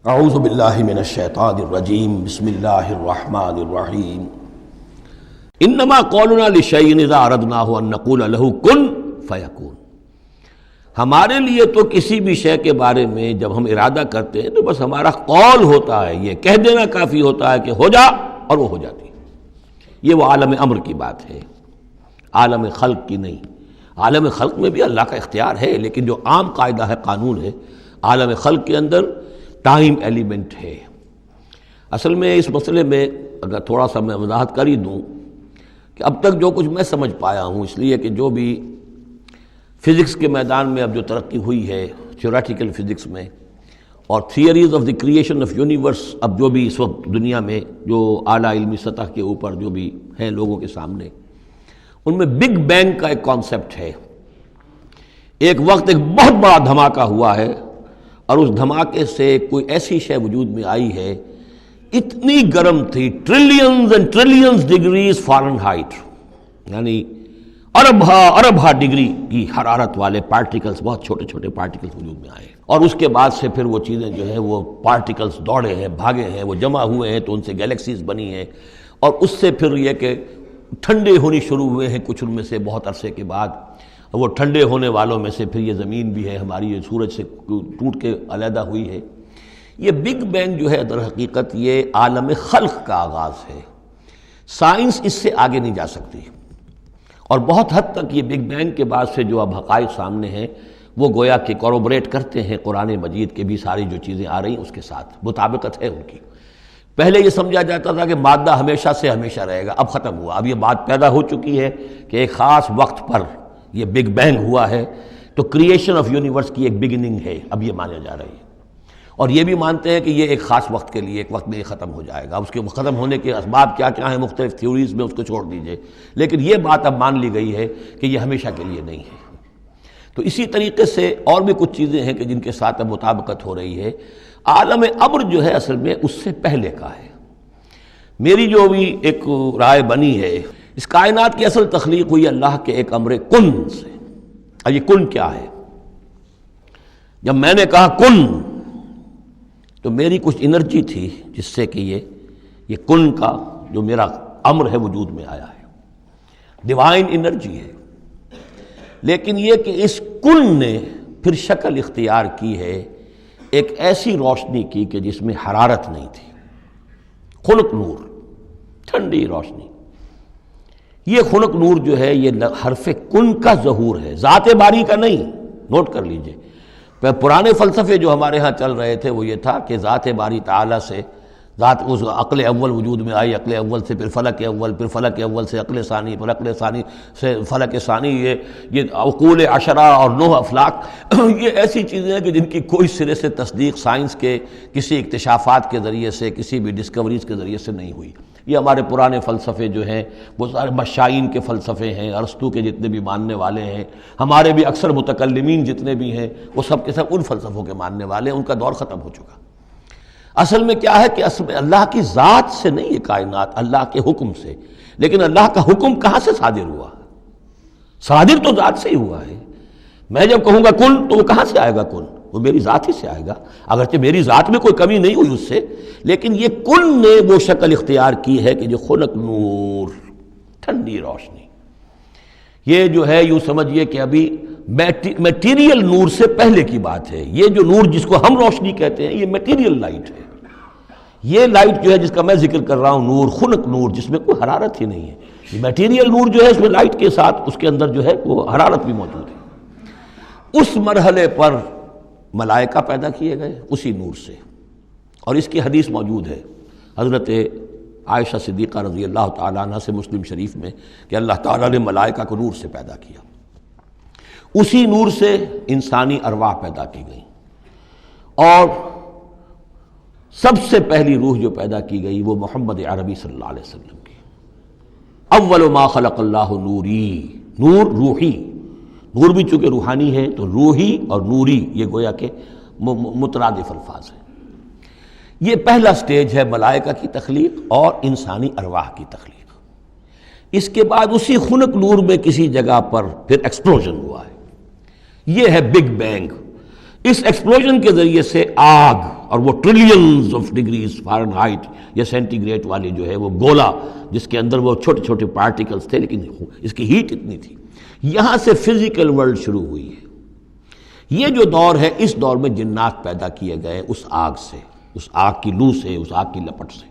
اعوذ باللہ من الشیطان الرجیم بسم اللہ الرحمن الرحیم انما قولنا لشیء اذا اردناہ ان نقول له کن فیکون۔ ہمارے لیے تو کسی بھی شے کے بارے میں جب ہم ارادہ کرتے ہیں تو بس ہمارا قول ہوتا ہے، یہ کہہ دینا کافی ہوتا ہے کہ ہو جا اور وہ ہو جاتی ہے۔ یہ وہ عالم امر کی بات ہے، عالم خلق کی نہیں۔ عالم خلق میں بھی اللہ کا اختیار ہے، لیکن جو عام قاعدہ ہے، قانون ہے، عالم خلق کے اندر ٹائم ایلیمنٹ ہے۔ اصل میں اس مسئلے میں اگر تھوڑا سا میں وضاحت کر ہی دوں کہ اب تک جو کچھ میں سمجھ پایا ہوں، اس لیے کہ جو بھی فزکس کے میدان میں اب جو ترقی ہوئی ہے تھیوریٹیکل فزکس میں، اور theories of the creation of universe, اب جو بھی اس وقت دنیا میں جو اعلیٰ علمی سطح کے اوپر جو بھی ہیں لوگوں کے سامنے، ان میں بگ بینگ کا ایک کانسیپٹ ہے۔ ایک وقت ایک بہت بڑا دھماکہ ہوا ہے، اور اس دھماکے سے کوئی ایسی شے وجود میں آئی ہے، اتنی گرم تھی، trillions and trillions degrees foreign height, یعنی اربھا ڈگری کی حرارت والے پارٹیکلز، بہت چھوٹے چھوٹے پارٹیکلز وجود میں آئے، اور اس کے بعد سے پھر وہ چیزیں جو ہیں وہ پارٹیکلز دوڑے ہیں، بھاگے ہیں، وہ جمع ہوئے ہیں تو ان سے گیلیکسیز بنی ہیں، اور اس سے پھر یہ کہ ٹھنڈے ہونی شروع ہوئے ہیں کچھ ان میں سے بہت عرصے کے بعد۔ وہ ٹھنڈے ہونے والوں میں سے پھر یہ زمین بھی ہے ہماری، یہ سورج سے ٹوٹ کے علیحدہ ہوئی ہے۔ یہ بگ بینگ جو ہے در حقیقت یہ عالم خلق کا آغاز ہے۔ سائنس اس سے آگے نہیں جا سکتی، اور بہت حد تک یہ بگ بینگ کے بعد سے جو اب حقائق سامنے ہیں وہ گویا کہ کوروبریٹ کرتے ہیں قرآن مجید کے بھی ساری جو چیزیں آ رہی ہیں اس کے ساتھ مطابقت ہے ان کی۔ پہلے یہ سمجھا جاتا تھا کہ مادہ ہمیشہ سے ہمیشہ رہے گا، اب ختم ہوا۔ اب یہ بات پیدا ہو چکی ہے کہ ایک خاص وقت پر یہ بگ بینگ ہوا ہے، تو کریشن آف یونیورس کی ایک بگننگ ہے، اب یہ مانا جا رہی ہے، اور یہ بھی مانتے ہیں کہ یہ ایک خاص وقت کے لیے، ایک وقت میں یہ ختم ہو جائے گا۔ اس کے ختم ہونے کے اسباب کیا کیا ہیں مختلف تھیوریز میں، اس کو چھوڑ دیجئے، لیکن یہ بات اب مان لی گئی ہے کہ یہ ہمیشہ کے لیے نہیں ہے۔ تو اسی طریقے سے اور بھی کچھ چیزیں ہیں کہ جن کے ساتھ اب مطابقت ہو رہی ہے۔ عالم امر جو ہے اصل میں اس سے پہلے کا ہے۔ میری جو بھی ایک رائے بنی ہے، اس کائنات کی اصل تخلیق ہوئی اللہ کے ایک امر کن سے۔ اب یہ کن کیا ہے؟ جب میں نے کہا کن تو میری کچھ انرجی تھی جس سے کہ یہ کن کا جو میرا امر ہے وجود میں آیا ہے، ڈیوائن انرجی ہے۔ لیکن یہ کہ اس کن نے پھر شکل اختیار کی ہے ایک ایسی روشنی کی کہ جس میں حرارت نہیں تھی، خنک نور، ٹھنڈی روشنی۔ یہ خنک نور جو ہے یہ حرف کن کا ظہور ہے، ذات باری کا نہیں۔ نوٹ کر لیجئے، پرانے فلسفے جو ہمارے ہاں چل رہے تھے وہ یہ تھا کہ ذات باری تعالیٰ سے ذات اس عقل اول وجود میں آئی، عقل اول سے پھر فلک اول، پھر فلک اول سے عقل ثانی، پھر عقل ثانی سے فلک ثانی، یہ عقول عشرہ اور 9 افلاک، یہ ایسی چیزیں ہیں کہ جن کی کوئی سرے سے تصدیق سائنس کے کسی اکتشافات کے ذریعے سے، کسی بھی ڈسکوریز کے ذریعے سے نہیں ہوئی۔ یہ ہمارے پرانے فلسفے جو ہیں وہ سارے مشائین کے فلسفے ہیں، ارسطو کے جتنے بھی ماننے والے ہیں، ہمارے بھی اکثر متکلمین جتنے بھی ہیں وہ سب کے سب ان فلسفوں کے ماننے والے ہیں، ان کا دور ختم ہو چکا۔ اصل میں کیا ہے کہ اصل میں اللہ کی ذات سے نہیں یہ کائنات، اللہ کے حکم سے۔ لیکن اللہ کا حکم کہاں سے صادر ہوا؟ صادر تو ذات سے ہی ہوا ہے۔ میں جب کہوں گا کن تو وہ کہاں سے آئے گا؟ کن وہ میری ذات ہی سے آئے گا، اگرچہ میری ذات میں کوئی کمی نہیں ہوئی اس سے، لیکن یہ کن نے وہ شکل اختیار کی ہے کہ جو خنک نور، ٹھنڈی روشنی۔ یہ جو ہے یوں سمجھیے کہ ابھی میٹیریل نور سے پہلے کی بات ہے۔ یہ جو نور جس کو ہم روشنی کہتے ہیں یہ میٹیریل لائٹ ہے۔ یہ لائٹ جو ہے جس کا میں ذکر کر رہا ہوں، نور، خنک نور، جس میں کوئی حرارت ہی نہیں ہے، یہ میٹیریل نور جو ہے اس میں لائٹ کے ساتھ اس کے اندر جو ہے وہ حرارت بھی موجود ہے۔ اس مرحلے پر ملائکہ پیدا کیے گئے اسی نور سے، اور اس کی حدیث موجود ہے حضرت عائشہ صدیقہ رضی اللہ تعالیٰ عنہ سے مسلم شریف میں کہ اللہ تعالیٰ نے ملائکہ کو نور سے پیدا کیا۔ اسی نور سے انسانی ارواح پیدا کی گئی، اور سب سے پہلی روح جو پیدا کی گئی وہ محمد عربی صلی اللہ علیہ وسلم کی۔ اول ما خلق اللہ نوری، نور روحی، نور بھی چونکہ روحانی ہے تو روحی اور نوری یہ گویا کہ مترادف الفاظ ہیں۔ یہ پہلا سٹیج ہے ملائکہ کی تخلیق اور انسانی ارواح کی تخلیق۔ اس کے بعد اسی خنک نور میں کسی جگہ پر پھر ایکسپلوژن ہوا ہے، یہ ہے بگ بینگ۔ اس ایکسپلوژن کے ذریعے سے آگ، اور وہ trillions of degrees foreign height یا سینٹی گریڈ والی جو ہے وہ گولا جس کے اندر وہ چھوٹے چھوٹے پارٹیکلز تھے، لیکن اس کی ہیٹ اتنی تھی، یہاں سے فزیکل ورلڈ شروع ہوئی ہے۔ یہ جو دور ہے، اس دور میں جنات پیدا کیے گئے اس آگ سے، اس آگ کی لو سے، اس آگ کی لپٹ سے۔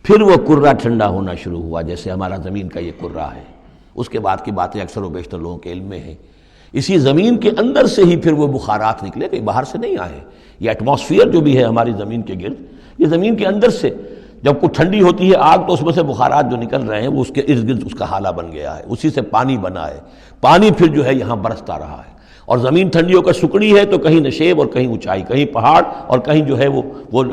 پھر وہ کرہ ٹھنڈا ہونا شروع ہوا، جیسے ہمارا زمین کا یہ کرہ ہے۔ اس کے بعد کی باتیں اکثر و بیشتر لوگوں کے علم میں ہیں۔ اسی زمین کے اندر سے ہی پھر وہ بخارات نکلے، کہیں باہر سے نہیں آئے۔ یہ ایٹماسفیئر جو بھی ہے ہماری زمین کے گرد، یہ زمین کے اندر سے جب کوئی ٹھنڈی ہوتی ہے آگ تو اس میں سے بخارات جو نکل رہے ہیں وہ اس کے ارد گرد اس کا حالہ بن گیا ہے، اسی سے پانی بنا ہے۔ پانی پھر جو ہے یہاں برستا رہا ہے، اور زمین ٹھنڈی ہو کر سکڑی ہے تو کہیں نشیب اور کہیں اونچائی، کہیں پہاڑ اور کہیں جو ہے وہ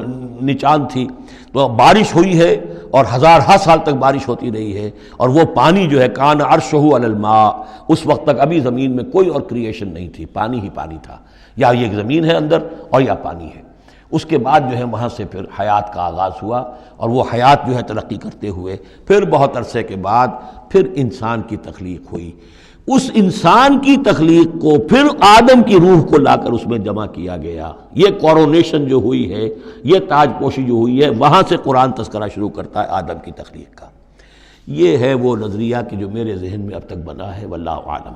نچان تھی، تو بارش ہوئی ہے اور ہزارہا سال تک بارش ہوتی رہی ہے، اور وہ پانی جو ہے کان عرشہ علی الماء، اس وقت تک ابھی زمین میں کوئی اور کریشن نہیں تھی، پانی ہی پانی تھا، یا یہ زمین ہے اندر اور یا پانی ہے۔ اس کے بعد جو ہے وہاں سے پھر حیات کا آغاز ہوا، اور وہ حیات جو ہے ترقی کرتے ہوئے پھر بہت عرصے کے بعد پھر انسان کی تخلیق ہوئی۔ اس انسان کی تخلیق کو پھر آدم کی روح کو لا کر اس میں جمع کیا گیا۔ یہ کورونیشن جو ہوئی ہے، یہ تاج پوشی جو ہوئی ہے، وہاں سے قرآن تذکرہ شروع کرتا ہے آدم کی تخلیق کا۔ یہ ہے وہ نظریہ کہ جو میرے ذہن میں اب تک بنا ہے، واللہ عالم۔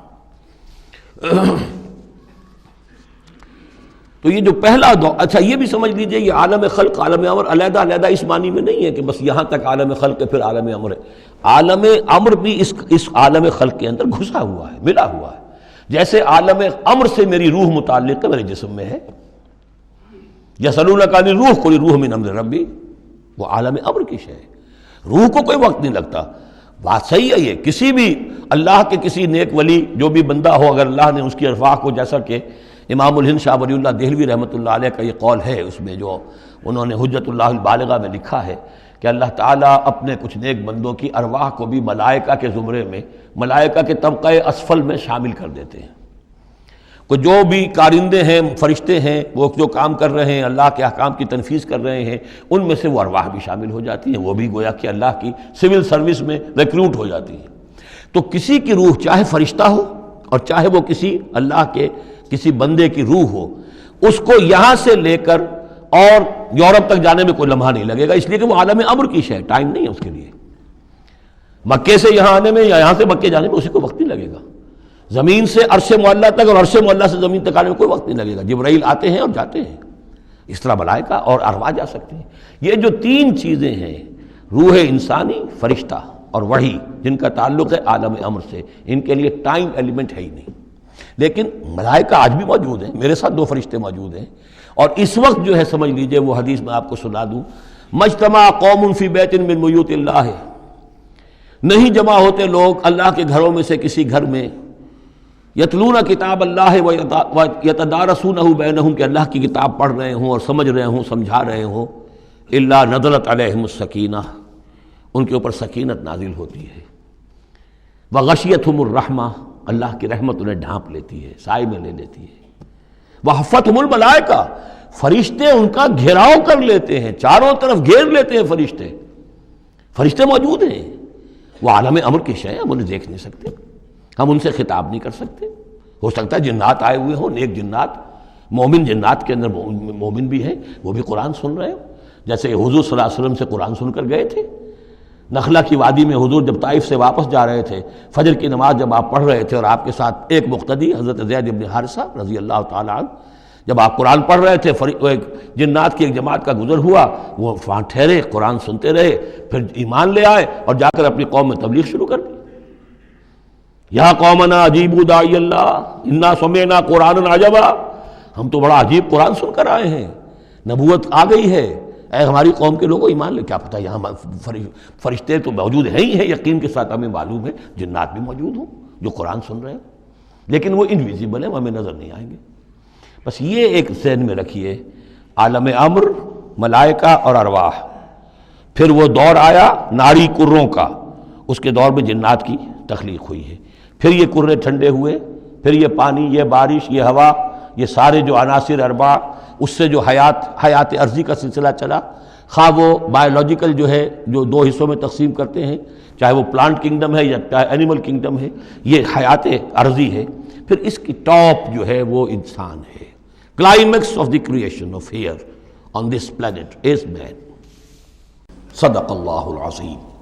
تو یہ جو پہلا دور، اچھا یہ بھی سمجھ لیجئے، یہ عالم خلق عالم امر علیحدہ علیحدہ اس معنی میں نہیں ہے کہ بس یہاں تک عالم خلق ہے پھر عالم امر ہے۔ عالم امر بھی اس عالم خلق کے اندر گھسا ہوا ہے، ملا ہوا ہے۔ جیسے عالم امر سے میری روح متعلق ہے، میرے جسم میں ہے۔ یسألونک عن الروح قل الروح من امر ربی، وہ عالم امر کی شے ہے، روح کو کوئی وقت نہیں لگتا۔ بات صحیح ہے، یہ کسی بھی اللہ کے کسی نیک ولی جو بھی بندہ ہو، اگر اللہ نے اس کی ارواح کو، جیسا کہ امام الہند شاہ ولی اللہ دہلوی رحمۃ اللہ علیہ کا یہ قول ہے، اس میں جو انہوں نے حجت اللہ البالغہ میں لکھا ہے کہ اللہ تعالیٰ اپنے کچھ نیک بندوں کی ارواح کو بھی ملائکہ کے زمرے میں، ملائکہ کے طبقہ اسفل میں شامل کر دیتے ہیں۔ کہ جو بھی کارندے ہیں، فرشتے ہیں، وہ جو کام کر رہے ہیں، اللہ کے احکام کی تنفیذ کر رہے ہیں، ان میں سے وہ ارواح بھی شامل ہو جاتی ہیں، وہ بھی گویا کہ اللہ کی سول سروس میں ریکروٹ ہو جاتی ہیں۔ تو کسی کی روح چاہے فرشتہ ہو اور چاہے وہ کسی اللہ کے کسی بندے کی روح ہو، اس کو یہاں سے لے کر اور یورپ تک جانے میں کوئی لمحہ نہیں لگے گا، اس لیے کہ وہ عالم امر کی شے، ٹائم نہیں ہے اس کے لیے۔ مکے سے یہاں آنے میں یا یہاں سے مکے جانے میں اسی کو وقت نہیں لگے گا۔ زمین سے عرش معلیٰ تک اور عرش معلیٰ سے زمین تک آنے میں کوئی وقت نہیں لگے گا۔ جبرائیل آتے ہیں اور جاتے ہیں، اس طرح ملائکہ اور ارواح جا سکتے ہیں۔ یہ جو تین چیزیں ہیں، روح انسانی، فرشتہ اور وحی، جن کا تعلق ہے عالم امر سے، ان کے لیے ٹائم ایلیمنٹ ہے ہی نہیں۔ لیکن ملائکہ آج بھی موجود ہیں، میرے ساتھ 2 فرشتے موجود ہیں، اور اس وقت جو ہے سمجھ لیجئے وہ حدیث میں آپ کو سنا دوں، مجتمع قوم فی بیت من بیوت اللہ، نہیں جمع ہوتے لوگ اللہ کے گھروں میں سے کسی گھر میں، یتلون کتاب اللہ ویتدارسونہ بینہم، کہ اللہ کی کتاب پڑھ رہے ہوں اور سمجھ رہے ہوں، سمجھا رہے ہوں، الا نزلت علیہم السکینہ، ان کے اوپر سکینت نازل ہوتی ہے، وغشیتہم الرحمہ، اللہ کی رحمت انہیں ڈھانپ لیتی ہے، سائے میں لے لیتی ہے، وحفتہم الملائکہ، فرشتے ان کا گھیراؤ کر لیتے ہیں، چاروں طرف گھیر لیتے ہیں فرشتے، فرشتے موجود ہیں، وہ عالم امر کی شے، ہم انہیں دیکھ نہیں سکتے، ہم ان سے خطاب نہیں کر سکتے۔ ہو سکتا ہے جنات آئے ہوئے ہوں، نیک جنات، مومن جنات کے اندر مومن بھی ہیں، وہ بھی قرآن سن رہے ہوں، جیسے حضور صلی اللہ علیہ وسلم سے قرآن سن کر گئے تھے۔ نخلا کی وادی میں حضور جب طائف سے واپس جا رہے تھے، فجر کی نماز جب آپ پڑھ رہے تھے اور آپ کے ساتھ ایک مقتدی حضرت زید بن حارثہ رضی اللہ تعالیٰ عنہ، جب آپ قرآن پڑھ رہے تھے، جنات کی ایک جماعت کا گزر ہوا، وہ وہاں ٹھہرے، قرآن سنتے رہے، پھر ایمان لے آئے اور جا کر اپنی قوم میں تبلیغ شروع کر دی۔ یا قومنا اجیبوا داعی اللہ انا سمعنا قرآنا عجبا، ہم تو بڑا عجیب قرآن سن کر آئے ہیں، نبوت آ گئی ہے، اے ہماری قوم کے لوگوں ایمان لے۔ کیا پتہ یہاں فرشتے تو موجود ہیں ہی ہیں، یقین کے ساتھ ہمیں معلوم ہے جنات بھی موجود ہوں جو قرآن سن رہے ہیں، لیکن وہ انویزیبل ہیں، وہ ہمیں نظر نہیں آئیں گے۔ بس یہ ایک ذہن میں رکھیے، عالم امر، ملائکہ اور ارواح۔ پھر وہ دور آیا ناری کروں کا، اس کے دور میں جنات کی تخلیق ہوئی ہے، پھر یہ کرے ٹھنڈے ہوئے، پھر یہ پانی، یہ بارش، یہ ہوا، یہ سارے جو عناصر اربع، اس سے جو حیات عرضی کا سلسلہ چلا، خواہ وہ بایولوجیکل جو ہے جو 2 حصوں میں تقسیم کرتے ہیں، چاہے وہ پلانٹ کنگڈم ہے یا چاہے اینیمل کنگڈم ہے، یہ حیات عرضی ہے۔ پھر اس کی ٹاپ جو ہے وہ انسان ہے، climax of the creation of here on this planet is man. صدق اللہ العظیم.